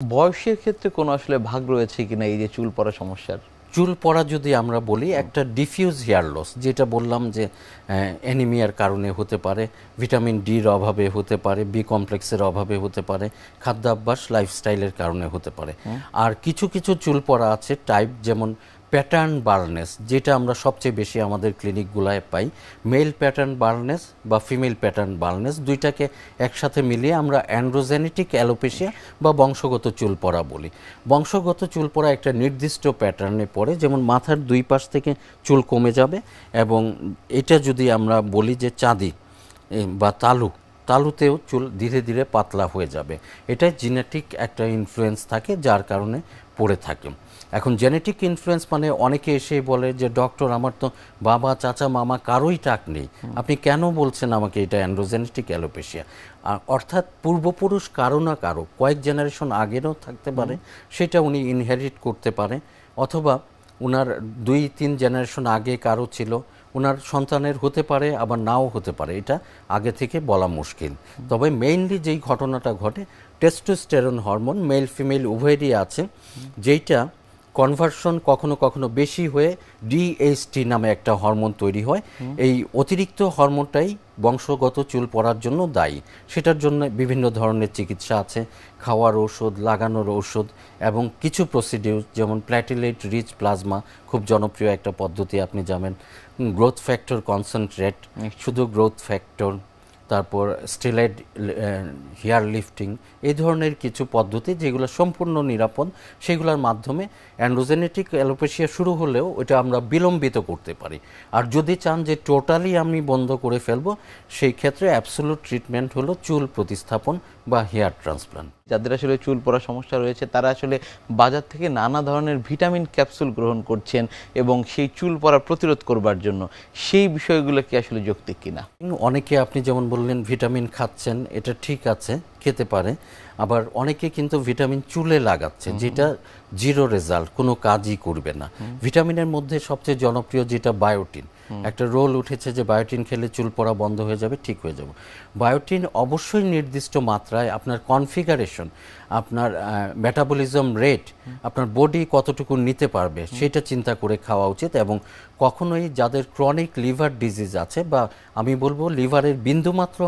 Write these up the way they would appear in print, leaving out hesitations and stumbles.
বয়সের ক্ষেত্রে কোনো আসলে ভাগ রয়েছে কিনা এই যে চুল পড়া সমস্যার? চুল পড়া যদি আমরা বলি একটা ডিফিউজ হেয়ার লস, যেটা বললাম যে অ্যানিমিয়ার কারণে হতে পারে, ভিটামিন ডির অভাবে হতে পারে, বি কমপ্লেক্সের অভাবে হতে পারে, খাদ্যাভ্যাস লাইফস্টাইলের কারণে হতে পারে। আর কিছু কিছু চুল পড়া আছে টাইপ, যেমন প্যাটার্ন বার্নেস, যেটা আমরা সবচেয়ে বেশি আমাদের ক্লিনিকগুলায় পাই। মেল প্যাটার্ন বার্নেস বা ফিমেল প্যাটার্ন বার্নেস দুইটাকে একসাথে মিলিয়ে আমরা অ্যান্ড্রোজেনেটিক অ্যালোপেশিয়া বা বংশগত চুল পড়া বলি। বংশগত চুল পড়া একটা নির্দিষ্ট প্যাটার্নে পড়ে, যেমন মাথার দুই পাশ থেকে চুল কমে যাবে, এবং এটা যদি আমরা বলি যে চাঁদি বা তালুতেও চুল ধীরে ধীরে পাতলা হয়ে যাবে। এটা জেনেটিক একটা ইনফ্লুয়েন্স থাকে, যার কারণে পড়ে থাকে। এখন জেনেটিক ইনফ্লুয়েন্স মানে অনেকে এসেই বলে যে ডক্টর, আমার তো বাবা চাচা মামা কারোই টাক নেই, আপনি কেন বলছেন আমাকে এটা অ্যান্ড্রোজেনেটিক অ্যালোপেশিয়া? অর্থাৎ পূর্বপুরুষ কারো না কারো, কয়েক জেনারেশন আগেরও থাকতে পারে, সেটা উনি ইনহেরিট করতে পারে, অথবা উনার 2-3 জেনারেশন আগে কারো ছিল, ওনার সন্তানের হতে পারে, আবার নাও হতে পারে, এটা আগে থেকে বলা মুশকিল। তবে মেইনলি যেই ঘটনাটা ঘটে, টেস্টোস্টেরন হরমোন মেল ফিমেল উভয়েরই আছে, যেইটা কনভার্সন কখনো কখনো বেশি হয়ে ডিএসটি নামে একটা হরমোন তৈরি হয়। এই অতিরিক্ত হরমোনটাই বংশগত চুল পড়ার জন্য দায়ী। সেটার জন্য বিভিন্ন ধরনের চিকিৎসা আছে, খাওয়ার ঔষধ, লাগানোর ঔষধ, এবং কিছু প্রসিডিউর, যেমন প্ল্যাটিলেট রিচ প্লাজমা, খুব জনপ্রিয় একটা পদ্ধতি, আপনি জানেন। গ্রোথ ফ্যাক্টর কনসেন্ট্রেট, শুধু গ্রোথ ফ্যাক্টর, তারপর স্টেরয়েড হেয়ার লিফটিং, এই ধরনের কিছু পদ্ধতি যেগুলো সম্পূর্ণ নিরাপদ, সেগুলোর মাধ্যমে অ্যান্ড্রোজেনেটিক অ্যালোপেশিয়া শুরু হলেও ওটা আমরা বিলম্বিত করতে পারি। আর যদি চান যে টোটালি আমি বন্ধ করে ফেলবো, সেই ক্ষেত্রে অ্যাবসোলুট ট্রিটমেন্ট হলো চুল প্রতিস্থাপন বা হেয়ার ট্রান্সপ্লান্ট। যাদের আসলে চুল পড়া সমস্যা রয়েছে তারা আসলে বাজার থেকে নানা ধরনের ভিটামিন ক্যাপসুল গ্রহণ করছেন এবং সেই চুল পড়া প্রতিরোধ করবার জন্য, সেই বিষয়গুলো কি আসলে যৌক্তিক কিনা? অনেকে আপনি যেমন বললেন ভিটামিন খাচ্ছেন, এটা ঠিক আছে, খেতে পারে। আবার অনেকে কিন্তু ভিটামিন চুলে লাগাচ্ছে, যেটা জিরো রেজাল্ট, কোনো কাজই করবে না। ভিটামিনের মধ্যে সবচেয়ে জনপ্রিয় যেটা বায়োটিন, একটা রোল উঠেছে যে বায়োটিন খেলে চুল পড়া বন্ধ হয়ে যাবে, ঠিক হয়ে যাবে। বায়োটিন অবশ্যই নির্দিষ্ট মাত্রায়, আপনার কনফিগারেশন, আপনার মেটাবলিজম রেট, আপনার বডি কতটুকু নিতে পারবে সেটা চিন্তা করে খাওয়া উচিত। এবং কখনোই যাদের ক্রনিক লিভার ডিজিজ আছে, বা আমি বলবো লিভারের বিন্দুমাত্র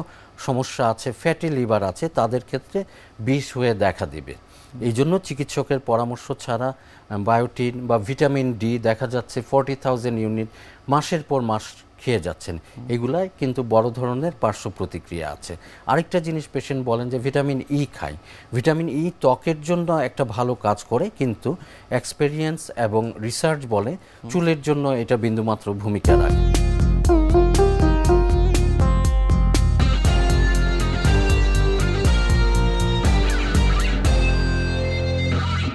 সমস্যা আছে, ফ্যাটি লিভার আছে, তাদের ক্ষেত্রে বিষ হয়ে দেখা দিবে। এই জন্য চিকিৎসকের পরামর্শ ছাড়া বায়োটিন বা ভিটামিন ডি দেখা যাচ্ছে 40,000 ইউনিট মাসের পর মাস খেয়ে যাচ্ছেন, এগুলাই কিন্তু বড় ধরনের পার্শ্ব প্রতিক্রিয়া আছে। আরেকটা জিনিস পেশেন্ট বলেন যে ভিটামিন ই খাই। ভিটামিন ই ত্বকের জন্য একটা ভালো কাজ করে, কিন্তু এক্সপেরিয়েন্স এবং রিসার্চ বলে চুলের জন্য এটা বিন্দুমাত্র ভূমিকা রাখে।